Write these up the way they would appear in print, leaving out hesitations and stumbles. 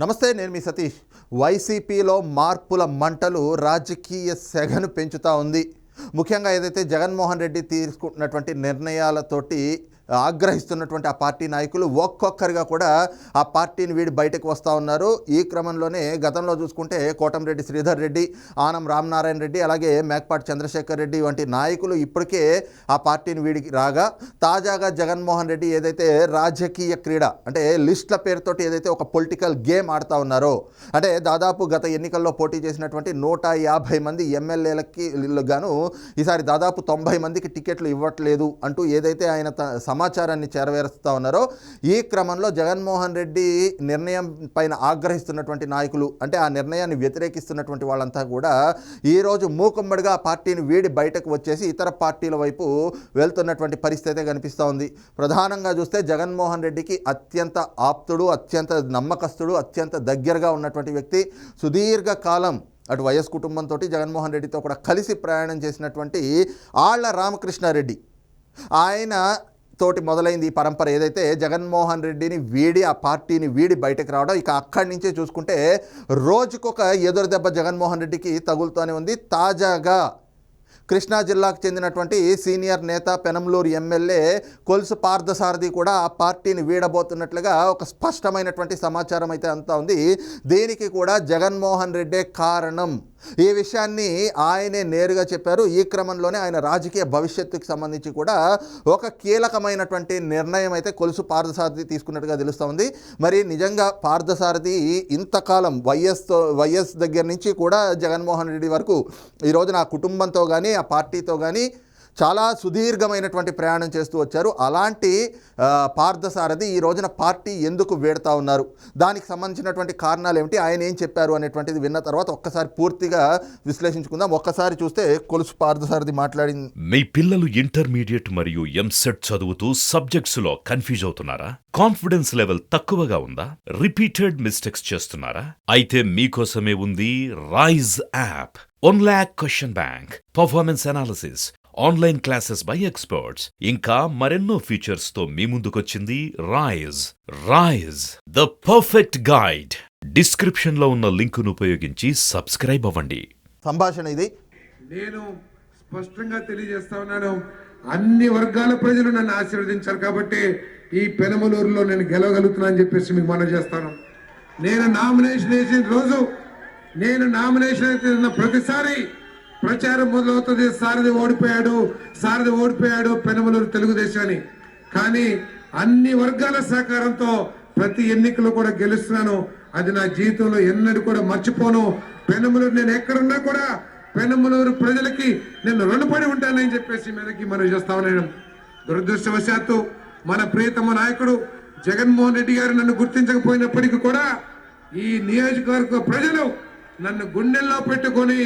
నమస్తే, నేను మీ సతీష్. వైసీపీలో మార్పుల మంటలు రాజకీయ సెగను పెంచుతూ ఉంది. ముఖ్యంగా ఏదైతే జగన్మోహన్ రెడ్డి తీసుకుంటున్నటువంటి నిర్ణయాలతోటి ఆగ్రహిస్తున్నటువంటి ఆ పార్టీ నాయకులు ఒక్కొక్కరిగా కూడా ఆ పార్టీని వీడి బయటకు వస్తూ ఉన్నారు. ఈ క్రమంలోనే గతంలో చూసుకుంటే కోటంరెడ్డి శ్రీధర్ రెడ్డి, ఆనం రామనారాయణ రెడ్డి, అలాగే మేకపాటి చంద్రశేఖర్ రెడ్డి వంటి నాయకులు ఇప్పటికే ఆ పార్టీని వీడికి రాగా, తాజాగా జగన్మోహన్ రెడ్డి ఏదైతే రాజకీయ క్రీడ అంటే లిస్టుల పేరుతోటి ఏదైతే ఒక పొలిటికల్ గేమ్ ఆడుతూ ఉన్నారో, అంటే దాదాపు గత ఎన్నికల్లో పోటీ చేసినటువంటి 150 మంది ఎమ్మెల్యేలకి గాను ఈసారి దాదాపు 90 మందికి టికెట్లు ఇవ్వట్లేదు అంటూ ఏదైతే ఆయన సమాచారాన్ని చేరవేరుస్తూ ఉన్నారో, ఈ క్రమంలో జగన్మోహన్ రెడ్డి నిర్ణయం పైన ఆగ్రహిస్తున్నటువంటి నాయకులు, అంటే ఆ నిర్ణయాన్ని వ్యతిరేకిస్తున్నటువంటి వాళ్ళంతా కూడా ఈరోజు మూకుమ్మడిగా ఆ పార్టీని వీడి బయటకు వచ్చేసి ఇతర పార్టీల వైపు వెళ్తున్నటువంటి పరిస్థితి కనిపిస్తూ ఉంది. ప్రధానంగా చూస్తే జగన్మోహన్ రెడ్డికి అత్యంత ఆప్తుడు, అత్యంత నమ్మకస్తుడు, అత్యంత దగ్గరగా ఉన్నటువంటి వ్యక్తి, సుదీర్ఘ కాలం అటు వైఎస్ కుటుంబంతో జగన్మోహన్ రెడ్డితో కూడా కలిసి ప్రయాణం చేసినటువంటి ఆళ్ల రామకృష్ణారెడ్డి, ఆయన తోటి మొదలైంది ఈ పరంపర. ఏదైతే జగన్మోహన్ రెడ్డిని వీడి ఆ పార్టీని వీడి బయటకు రావడం, ఇక అక్కడి నుంచే చూసుకుంటే రోజుకొక ఎదురు దెబ్బ జగన్మోహన్ రెడ్డికి తగులుతూనే ఉంది. తాజాగా కృష్ణా జిల్లాకు చెందినటువంటి సీనియర్ నేత, పెనంలూరు ఎమ్మెల్యే కొలుసు పార్థసారథి కూడా ఆ పార్టీని వీడబోతున్నట్లుగా ఒక స్పష్టమైనటువంటి సమాచారం అయితే అంతా ఉంది. దీనికి కూడా జగన్మోహన్ రెడ్డే కారణం. ఈ విషయాన్ని ఆయనే నేరుగా చెప్పారు. ఈ క్రమంలోనే ఆయన రాజకీయ భవిష్యత్తుకు సంబంధించి కూడా ఒక కీలకమైనటువంటి నిర్ణయం అయితే కొలుసు పార్థసారథి తీసుకున్నట్టుగా తెలుస్తూ ఉంది. మరి నిజంగా పార్థసారథి ఇంతకాలం వైఎస్ దగ్గర నుంచి కూడా జగన్మోహన్ రెడ్డి వరకు ఈ రోజు నా కుటుంబంతో కానీ ఆ పార్టీతో కానీ చాలా సుదీర్ఘమైనటువంటి ప్రయాణం చేస్తూ వచ్చారు. అలాంటి పార్థసారథి ఈ రోజున పార్టీ ఎందుకు వీడతా ఉన్నారు, దానికి సంబంధించినటువంటి కారణాలు ఏమిటి, ఆయన ఏం చెప్పారు అనేటువంటిది విన్న తర్వాత ఒక్కసారి పూర్తిగా విశ్లేషించుకుందాం. ఒక్కసారి చూస్తే కొలుసు పార్థసారథి మాట్లాడింది. మీ పిల్లలు ఇంటర్మీడియట్ మరియు ఎంసెట్ చదువుతూ సబ్జెక్ట్స్ లో కన్ఫ్యూజ్ అవుతున్నారా? కాన్ఫిడెన్స్ లెవెల్ తక్కువగా ఉందా? రిపీటెడ్ మిస్టేక్స్ చేస్తున్నారా? అయితే మీకోసమే ఉంది rise app. 1 lakh question bank, performance analysis, online classes by experts, ఇంకా మరెన్నో ఫీచర్స్ తో మీ ముందుకొచ్చింది rise the perfect guide. Description లో ఉన్న లింకును ఉపయోగించి సబ్స్క్రైబ్ అవ్వండి. సంభాషణ ఇది. నేను స్పష్టంగా తెలియజేస్తా ఉన్నాను, అన్ని వర్గాల ప్రజలు నన్ను ఆశీర్వదించారు కాబట్టి ఈ పెనమలూరులో నేను గెలవగలుగుతున్నా అని చెప్పేసి మీకు మనవి చేస్తాను. నేను నామినేషన్ వేసిన రోజు, నేను నామినేషన్ అయితే ప్రతిసారి ప్రచారం మొదలవుతుంది, సారథి ఓడిపోయాడు పెనమలూరు తెలుగుదేశం అని. కానీ అన్ని వర్గాల సహకారంతో ప్రతి ఎన్నికలో కూడా గెలుస్తున్నాను. అది నా జీవితంలో ఎన్నడూ కూడా మర్చిపోను. పెనమలూరు నేను ఎక్కడున్నా కూడా పెనమలూరు ప్రజలకి నేను రుణపడి ఉంటానని చెప్పేసి మీదకి మనం చేస్తా ఉన్నాను. దురదృష్టవశాత్తు మన ప్రియతమ నాయకుడు జగన్మోహన్ రెడ్డి గారు నన్ను గుర్తించకపోయినప్పటికీ కూడా ఈ నియోజకవర్గ ప్రజలు నన్ను గుండెల్లో పెట్టుకొని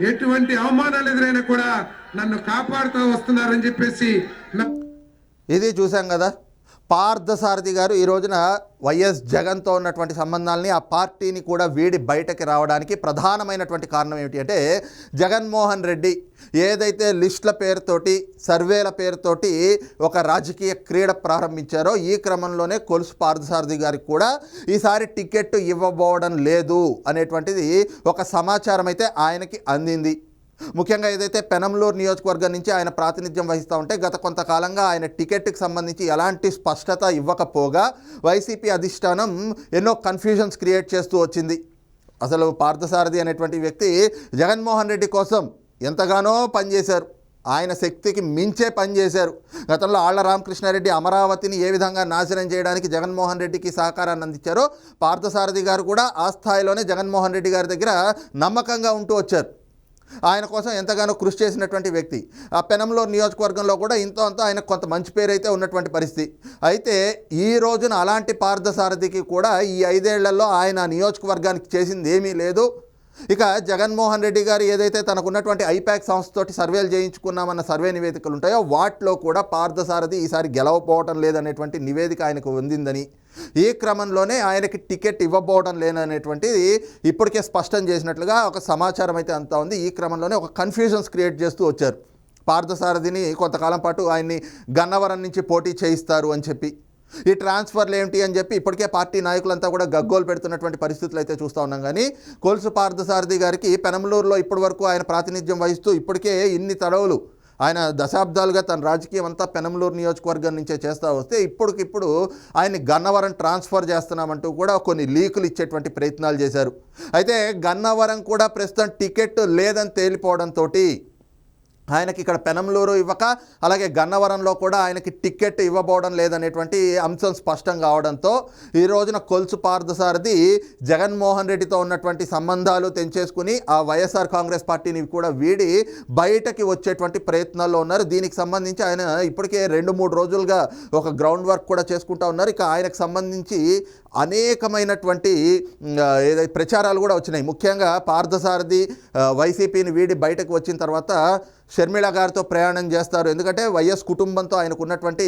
ఎటువంటి అవమానాలు ఎదురైనా కూడా నన్ను కాపాడుతూ వస్తున్నారని చెప్పేసి ఇది చూసాం కదా. పార్థసారథి గారు ఈ రోజున వైఎస్ జగన్తో ఉన్నటువంటి సంబంధాలని, ఆ పార్టీని కూడా వీడి బయటకి రావడానికి ప్రధానమైనటువంటి కారణం ఏమిటి అంటే, జగన్మోహన్ రెడ్డి ఏదైతే లిస్టుల పేరుతోటి, సర్వేల పేరుతోటి ఒక రాజకీయ క్రీడ ప్రారంభించారో, ఈ క్రమంలోనే కొలుసు పార్థసారథి గారికి కూడా ఈసారి టికెట్ ఇవ్వబోవడం లేదు అనేటువంటిది ఒక సమాచారం అయితే ఆయనకి అందింది. ముఖ్యంగా ఏదైతే పెనంలూరు నియోజకవర్గం నుంచి ఆయన ప్రాతినిధ్యం వహిస్తూ ఉంటే గత కొంతకాలంగా ఆయన టికెట్కి సంబంధించి ఎలాంటి స్పష్టత ఇవ్వకపోగా వైసీపీ అధిష్టానం ఎన్నో కన్ఫ్యూజన్స్ క్రియేట్ చేస్తూ వచ్చింది. అసలు పార్థసారథి అనేటువంటి వ్యక్తి జగన్మోహన్ రెడ్డి కోసం ఎంతగానో పనిచేశారు, ఆయన శక్తికి మించే పనిచేశారు. గతంలో ఆళ్ల రామకృష్ణారెడ్డి అమరావతిని ఏ విధంగా నాశనం చేయడానికి జగన్మోహన్ రెడ్డికి సహకారాన్ని అందించారో, పార్థసారథి గారు కూడా ఆ స్థాయిలోనే జగన్మోహన్ రెడ్డి గారి దగ్గర నమ్మకంగా ఉంటూ వచ్చారు. ఆయన కోసం ఎంతగానో కృషి చేసినటువంటి వ్యక్తి. ఆ పెనంలూరు నియోజకవర్గంలో కూడా ఇంతో అంతా ఆయన కొంత మంచి పేరు అయితే ఉన్నటువంటి పరిస్థితి. అయితే ఈ రోజున అలాంటి పార్థసారథికి కూడా ఈ 5 ఏళ్లలో ఆయన నియోజకవర్గానికి చేసింది ఏమీ లేదు. ఇక జగన్మోహన్ రెడ్డి గారు ఏదైతే తనకున్నటువంటి ఐపాక్ సంస్థతోటి సర్వేలు చేయించుకున్నామన్న సర్వే నివేదికలు ఉంటాయో వాటిలో కూడా పార్థసారథి ఈసారి గెలవపోవటం లేదనేటువంటి నివేదిక ఆయనకు ఉందిందని, ఈ క్రమంలోనే ఆయనకి టికెట్ ఇవ్వబోవడం లేననేటువంటిది ఇప్పటికే స్పష్టం చేసినట్లుగా ఒక సమాచారం అయితే అంతా ఉంది. ఈ క్రమంలోనే ఒక కన్ఫ్యూజన్స్ క్రియేట్ చేస్తూ వచ్చారు. పార్థసారథిని కొంతకాలం పాటు ఆయన్ని గన్నవరం నుంచి పోటీ చేయిస్తారు అని చెప్పి, ఈ ట్రాన్స్ఫర్లు ఏంటి అని చెప్పి ఇప్పటికే పార్టీ నాయకులంతా కూడా గగ్గోలు పెడుతున్నటువంటి పరిస్థితులు అయితే చూస్తూ ఉన్నాం. కానీ కొలుసు పార్థసారథి గారికి పెనమలూరులో ఇప్పటి వరకు ఆయన ప్రాతినిధ్యం వహిస్తూ ఇప్పటికే ఇన్ని తడవులు ఆయన దశాబ్దాలుగా తన రాజకీయం అంతా పెనమలూరు నియోజకవర్గం నుంచే చేస్తూ వస్తే ఇప్పటికిప్పుడు ఆయన్ని గన్నవరం ట్రాన్స్ఫర్ చేస్తున్నామంటూ కూడా కొన్ని లీకులు ఇచ్చేటువంటి ప్రయత్నాలు చేశారు. అయితే గన్నవరం కూడా ప్రస్తుతం టికెట్ లేదని తేలిపోవడంతో ఆయనకి ఇక్కడ పెనమలూరు ఇవ్వక, అలాగే గన్నవరంలో కూడా ఆయనకి టికెట్ ఇవ్వబోవడం లేదనేటువంటి అంశం స్పష్టం కావడంతో ఈ రోజున కొలుసు పార్థసారథి జగన్మోహన్ రెడ్డితో ఉన్నటువంటి సంబంధాలు తెంచేసుకుని ఆ వైఎస్ఆర్ కాంగ్రెస్ పార్టీని కూడా వీడి బయటకి వచ్చేటువంటి ప్రయత్నాల్లో ఉన్నారు. దీనికి సంబంధించి ఆయన ఇప్పటికే 2-3 రోజులుగా ఒక గ్రౌండ్ వర్క్ కూడా చేసుకుంటూ ఉన్నారు. ఇక ఆయనకు సంబంధించి అనేకమైనటువంటి ప్రచారాలు కూడా వచ్చినాయి. ముఖ్యంగా పార్థసారథి వైసీపీని వీడి బయటకు వచ్చిన తర్వాత షర్మిళ గారితో ప్రయాణం చేస్తారు. ఎందుకంటే వైఎస్ కుటుంబంతో ఆయనకు ఉన్నటువంటి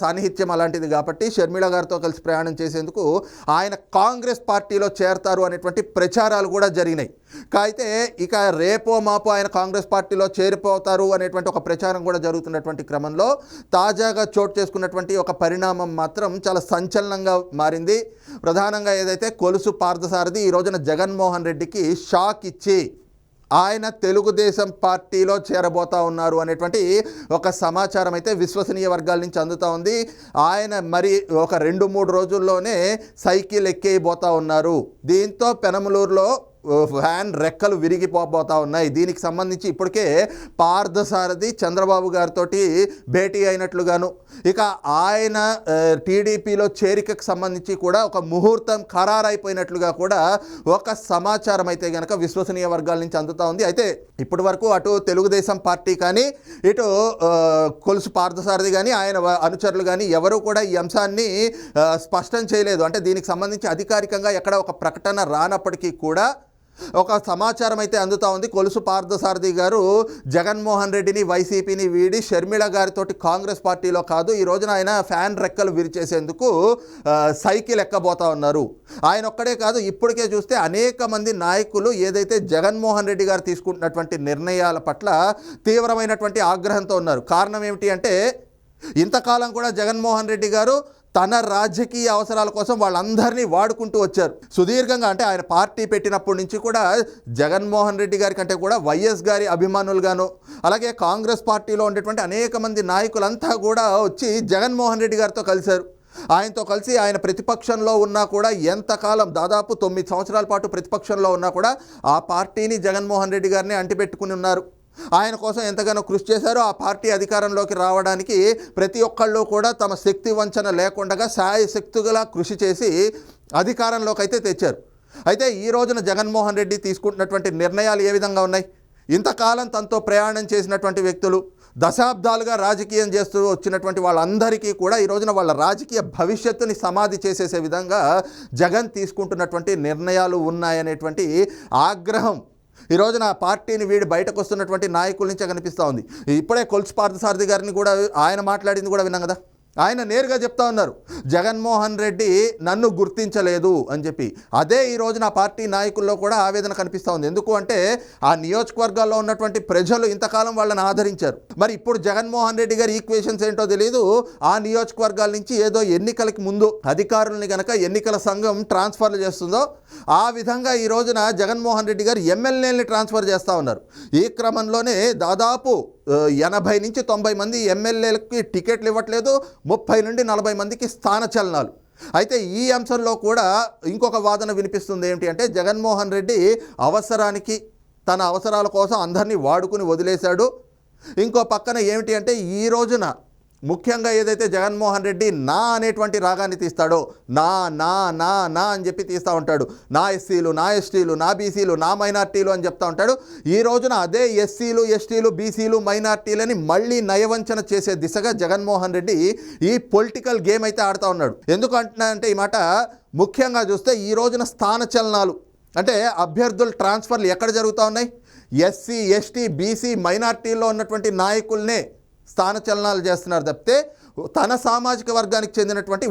సాన్నిహిత్యం అలాంటిది కాబట్టి షర్మిళ గారితో కలిసి ప్రయాణం చేసేందుకు ఆయన కాంగ్రెస్ పార్టీలో చేరతారు అనేటువంటి ప్రచారాలు కూడా జరిగినాయి. అయితే ఇక రేపో మాపో ఆయన కాంగ్రెస్ పార్టీలో చేరిపోతారు అనేటువంటి ఒక ప్రచారం కూడా జరుగుతున్నటువంటి క్రమంలో తాజాగా చోటు చేసుకున్నటువంటి ఒక పరిణామం మాత్రం చాలా సంచలనంగా మారింది. ప్రధానంగా ఏదైతే కొలుసు పార్థసారథి ఈ రోజున జగన్మోహన్ రెడ్డికి షాక్ ఇచ్చి ఆయన తెలుగుదేశం పార్టీలో చేరబోతా ఉన్నారు అనేటువంటి ఒక సమాచారం అయితే విశ్వసనీయ వర్గాల నుంచి అందుతూ ఉంది. ఆయన మరి ఒక 2-3 రోజుల్లోనే సైకిల్ ఎక్కేయబోతా ఉన్నారు. దీంతో పెనమలూరులో ఫ్యాన్ రెక్కలు విరిగిపోబోతా ఉన్నాయి. దీనికి సంబంధించి ఇప్పటికే పార్థసారథి చంద్రబాబు గారితో భేటీ అయినట్లుగాను, ఇక ఆయన టీడీపీలో చేరికకు సంబంధించి కూడా ఒక ముహూర్తం ఖరారైపోయినట్లుగా కూడా ఒక సమాచారం అయితే కనుక విశ్వసనీయ వర్గాల నుంచి అందుతూ ఉంది. అయితే ఇప్పటి వరకు అటు తెలుగుదేశం పార్టీ కానీ ఇటు కొలుసు పార్థసారథి కానీ ఆయన అనుచరులు కానీ ఎవరు కూడా ఈ అంశాన్ని స్పష్టం చేయలేదు. అంటే దీనికి సంబంధించి అధికారికంగా ఎక్కడ ఒక ప్రకటన రానప్పటికీ కూడా ఒక సమాచారం అయితే అందుతూ ఉంది. కొలుసు పార్థసారథి గారు జగన్మోహన్ రెడ్డిని వైసీపీని వీడి షర్మిళ గారితోటి కాంగ్రెస్ పార్టీలో కాదు, ఈ రోజున ఆయన ఫ్యాన్ రెక్కలు విరిచేసేందుకు సైకిల్ ఎక్కబోతా ఉన్నారు. ఆయన ఒక్కడే కాదు, ఇప్పటికే చూస్తే అనేక మంది నాయకులు ఏదైతే జగన్మోహన్ రెడ్డి గారు తీసుకుంటున్నటువంటి నిర్ణయాల పట్ల తీవ్రమైనటువంటి ఆగ్రహంతో ఉన్నారు. కారణం ఏమిటి అంటే ఇంతకాలం కూడా జగన్మోహన్ రెడ్డి గారు తన రాజకీయ అవసరాల కోసం వాళ్ళందరినీ వాడుకుంటూ వచ్చారు. సుదీర్ఘంగా అంటే ఆయన పార్టీ పెట్టినప్పటి నుంచి కూడా జగన్మోహన్ రెడ్డి గారి కంటే కూడా వైఎస్ గారి అభిమానులుగాను, అలాగే కాంగ్రెస్ పార్టీలో ఉండేటువంటి అనేక మంది నాయకులంతా కూడా వచ్చి జగన్మోహన్ రెడ్డి గారితో కలిశారు. ఆయనతో కలిసి ఆయన ప్రతిపక్షంలో ఉన్నా కూడా ఎంతకాలం దాదాపు 9 సంవత్సరాల పాటు ప్రతిపక్షంలో ఉన్నా కూడా ఆ పార్టీని జగన్మోహన్ రెడ్డి గారిని అంటిపెట్టుకుని ఉన్నారు. ఆయన కోసం ఎంతగానో కృషి చేశారో ఆ పార్టీ అధికారంలోకి రావడానికి ప్రతి ఒక్కళ్ళు కూడా తమ శక్తి వంచన లేకుండా శాయశక్తులా కృషి చేసి అధికారంలోకి అయితే తెచ్చారు. అయితే ఈ రోజున జగన్మోహన్ రెడ్డి తీసుకుంటున్నటువంటి నిర్ణయాలు ఏ విధంగా ఉన్నాయి? ఇంతకాలం తనతో ప్రయాణం చేసినటువంటి వ్యక్తులు, దశాబ్దాలుగా రాజకీయం చేస్తూ వచ్చినటువంటి వాళ్ళందరికీ కూడా ఈ రోజున వాళ్ళ రాజకీయ భవిష్యత్తుని సమాధి చేసేసే విధంగా జగన్ తీసుకుంటున్నటువంటి నిర్ణయాలు ఉన్నాయనేటువంటి ఆగ్రహం ఈ రోజున పార్టీని వీడి బయటకు వస్తున్నటువంటి నాయకుల నుంచే కనిపిస్తూ ఉంది. ఇప్పుడే కొలుసు పార్థసారథి గారిని కూడా ఆయన మాట్లాడింది కూడా విన్నాం కదా. ఆయన నేరుగా చెప్తా ఉన్నారు, జగన్మోహన్ రెడ్డి నన్ను గుర్తించలేదు అని చెప్పి. అదే ఈ రోజున ఆ పార్టీ నాయకుల్లో కూడా ఆవేదన కనిపిస్తూ ఉంది. ఎందుకు అంటే ఆ నియోజకవర్గాల్లో ఉన్నటువంటి ప్రజలు ఇంతకాలం వాళ్ళని ఆదరించారు. మరి ఇప్పుడు జగన్మోహన్ రెడ్డి గారి ఈక్వేషన్స్ ఏంటో తెలియదు. ఆ నియోజకవర్గాల నుంచి ఏదో ఎన్నికలకి ముందు అధికారుల్ని కనుక ఎన్నికల సంఘం ట్రాన్స్ఫర్లు చేస్తుందో ఆ విధంగా ఈ రోజున జగన్మోహన్ రెడ్డి గారు ఎమ్మెల్యేలని ట్రాన్స్ఫర్ చేస్తూ ఉన్నారు. ఈ క్రమంలోనే దాదాపు 80 నుంచి 90 మంది ఎమ్మెల్యేలకి టికెట్లు ఇవ్వట్లేదు, 30 నుండి 40 మందికి స్థానచలనాలు. అయితే ఈ అంశంలో కూడా ఇంకొక వాదన వినిపిస్తుంది. ఏంటి అంటే జగన్మోహన్ రెడ్డి అవసరానికి తన అవసరాల కోసం అందరినీ వాడుకుని వదిలేశాడు. ఇంకో పక్కన ఏమిటి అంటే ఈ రోజున ముఖ్యంగా ఏదైతే జగన్మోహన్ రెడ్డి నా అనేటువంటి రాగాన్ని తీస్తాడో, నా నా నా నా అని చెప్పి తీస్తూ ఉంటాడు. నా ఎస్సీలు, నా ఎస్టీలు, నా బీసీలు, నా మైనార్టీలు అని చెప్తా ఉంటాడు. ఈ రోజున అదే ఎస్సీలు, ఎస్టీలు, బీసీలు, మైనార్టీలని మళ్ళీ నయవంచన చేసే దిశగా జగన్మోహన్ రెడ్డి ఈ పొలిటికల్ గేమ్ అయితే ఆడుతూ ఉన్నాడు. ఎందుకు అంటున్నానంటే ఈ మాట ముఖ్యంగా చూస్తే ఈ రోజున స్థానచలనాలు అంటే అభ్యర్థుల ట్రాన్స్ఫర్లు ఎక్కడ జరుగుతూ ఉన్నాయి? ఎస్సీ, ఎస్టీ, బీసీ, మైనార్టీల్లో ఉన్నటువంటి నాయకుల్నే స్థానచలనాలు చేస్తున్నారు తప్పితే తన సామాజిక వర్గానికి చెందినటువంటి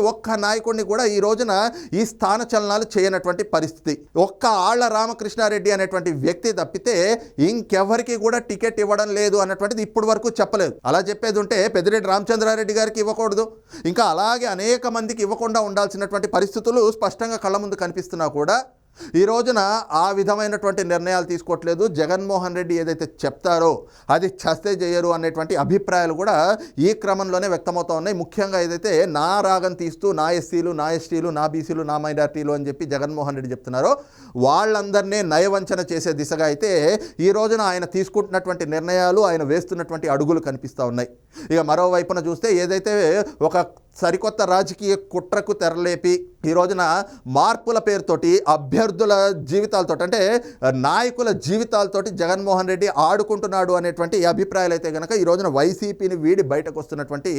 ఒక్క నాయకుడిని కూడా ఈ రోజున ఈ స్థాన చలనాలు చేయనటువంటి పరిస్థితి. ఒక్క ఆళ్ల రామకృష్ణారెడ్డి అనేటువంటి వ్యక్తి తప్పితే ఇంకెవరికి కూడా టికెట్ ఇవ్వడం లేదు అన్నటువంటిది ఇప్పుడు వరకు చెప్పలేదు. అలా చెప్పేది ఉంటే పెద్దిరెడ్డి రామచంద్రారెడ్డి గారికి ఇవ్వకూడదు, ఇంకా అలాగే అనేక మందికి ఇవ్వకుండా ఉండాల్సినటువంటి పరిస్థితులు స్పష్టంగా కళ్ళ ముందు కనిపిస్తున్నా కూడా ఈ రోజున ఆ విధమైనటువంటి నిర్ణయాలు తీసుకోవట్లేదు. జగన్మోహన్ రెడ్డి ఏదైతే చెప్తారో అది చస్తే చేయరు అనేటువంటి అభిప్రాయాలు కూడా ఈ క్రమంలోనే వ్యక్తమవుతూ ఉన్నాయి. ముఖ్యంగా ఏదైతే నా రాగం తీస్తూ నా ఎస్సీలు, నా ఎస్టీలు, నా బీసీలు, నా మైనార్టీలు అని చెప్పి జగన్మోహన్ రెడ్డి చెప్తున్నారో వాళ్ళందరినీ నయవంచన చేసే దిశగా అయితే ఈ రోజున ఆయన తీసుకుంటున్నటువంటి నిర్ణయాలు, ఆయన వేస్తున్నటువంటి అడుగులు కనిపిస్తూ ఉన్నాయి. ఇక మరోవైపున చూస్తే ఏదైతే ఒక సరికొత్త రాజకీయ కుట్రకు తెరలేపి ఈ రోజున మార్పుల పేరుతోటి అభ్యర్థుల జీవితాలతో, అంటే నాయకుల జీవితాలతోటి జగన్మోహన్ రెడ్డి ఆడుకుంటున్నాడు అనేటువంటి అభిప్రాయాలు అయితే కనుక ఈ రోజున వైసీపీని వీడి బయటకు వస్తున్నటువంటి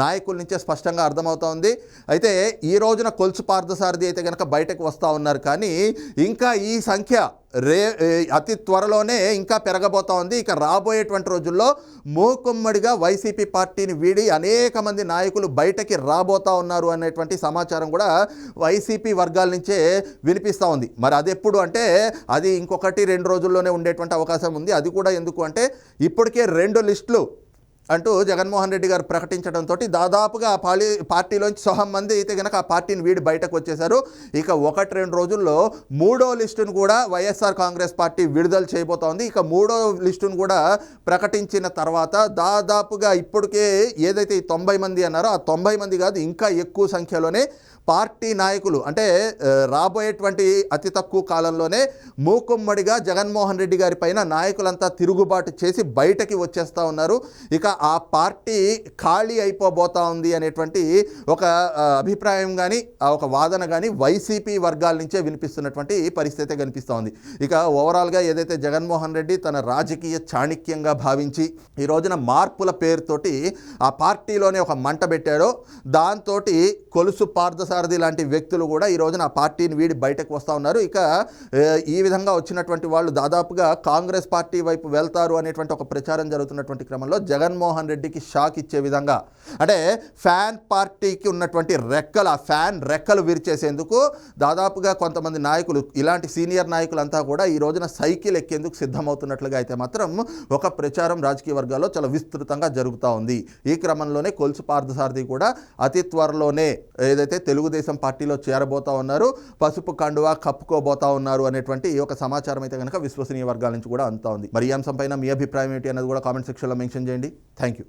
నాయకుల నుంచే స్పష్టంగా అర్థమవుతోంది. అయితే ఈ రోజున కొలుసు పార్థసారథి అయితే కనుక బయటకు వస్తూ ఉన్నారు, కానీ ఇంకా ఈ సంఖ్య అతి త్వరలోనే ఇంకా పెరగబోతా ఉంది. ఇక రాబోయేటువంటి రోజుల్లో మూకుమ్మడిగా వైసీపీ పార్టీని వీడి అనేక మంది నాయకులు బయటకి రాబోతా ఉన్నారు అనేటువంటి సమాచారం కూడా వైసీపీ వర్గాల నుంచే వినిపిస్తూ ఉంది. మరి అది ఎప్పుడు అంటే అది ఇంకొకటి 2 రోజుల్లోనే ఉండేటువంటి అవకాశం ఉంది. అది కూడా ఎందుకు అంటే ఇప్పటికే 2 లిస్టులు అంటూ జగన్మోహన్ రెడ్డి గారు ప్రకటించడంతో దాదాపుగా పార్టీలోంచి 100 మంది అయితే కనుక ఆ పార్టీని వీడి బయటకు వచ్చేశారు. ఇక 1-2 రోజుల్లో 3వ లిస్టును కూడా వైఎస్ఆర్ కాంగ్రెస్ పార్టీ విడుదల చేయబోతోంది. ఇక 3వ లిస్టును కూడా ప్రకటించిన తర్వాత దాదాపుగా ఇప్పటికే ఏదైతే 90 మంది అన్నారో ఆ 90 మంది కాదు, ఇంకా ఎక్కువ సంఖ్యలోనే పార్టీ నాయకులు, అంటే రాబోయేటువంటి అతి తక్కువ కాలంలోనే మూకుమ్మడిగా జగన్మోహన్ రెడ్డి గారి పైన నాయకులంతా తిరుగుబాటు చేసి బయటకి వచ్చేస్తూ ఉన్నారు. ఇక ఆ పార్టీ ఖాళీ అయిపోబోతా ఉంది అనేటువంటి ఒక అభిప్రాయం కానీ ఒక వాదన కానీ వైసీపీ వర్గాల నుంచే వినిపిస్తున్నటువంటి పరిస్థితి కనిపిస్తూ ఉంది. ఇక ఓవరాల్గా ఏదైతే జగన్మోహన్ రెడ్డి తన రాజకీయ చాణక్యంగా భావించి ఈ రోజున మార్పుల పేరుతోటి ఆ పార్టీలోనే ఒక మంట పెట్టాడో దాంతో కొలుసు పార్థసారథి లాంటి వ్యక్తులు కూడా ఈ రోజున ఆ పార్టీని వీడి బయటకు వస్తూ ఉన్నారు. ఇక ఈ విధంగా వచ్చినటువంటి వాళ్ళు దాదాపుగా కాంగ్రెస్ పార్టీ వైపు వెళ్తారు అనేటువంటి ఒక ప్రచారం జరుగుతున్నటువంటి క్రమంలో జగన్మోహన్ రెడ్డికి షాక్ ఇచ్చే విధంగా, అంటే ఫ్యాన్ పార్టీకి ఉన్నటువంటి రెక్కలు, ఆ ఫ్యాన్ రెక్కలు విరిచేసేందుకు దాదాపుగా కొంతమంది నాయకులు, ఇలాంటి సీనియర్ నాయకులంతా కూడా ఈ రోజున సైకిల్ ఎక్కేందుకు సిద్ధమవుతున్నట్లుగా అయితే మాత్రం ఒక ప్రచారం రాజకీయ వర్గాల్లో చాలా విస్తృతంగా జరుగుతూ ఉంది. ఈ క్రమంలోనే కొలుసు పార్థసారథి కూడా అతి త్వరలోనే ఏదైతే తెలుగుదేశం పార్టీలో చేరబోతా ఉన్నారు, పసుపు కండువా కప్పుకోబోతా ఉన్నారు అనేటువంటి ఒక సమాచారం అయితే కనుక విశ్వసనీయ వర్గాల నుంచి కూడా అందుతా ఉంది. మరి ఈ అంశంపైన మీ అభిప్రాయం ఏంటి అన్నది కూడా కామెంట్ సెక్షన్లో మెన్షన్ చేయండి. Thank you.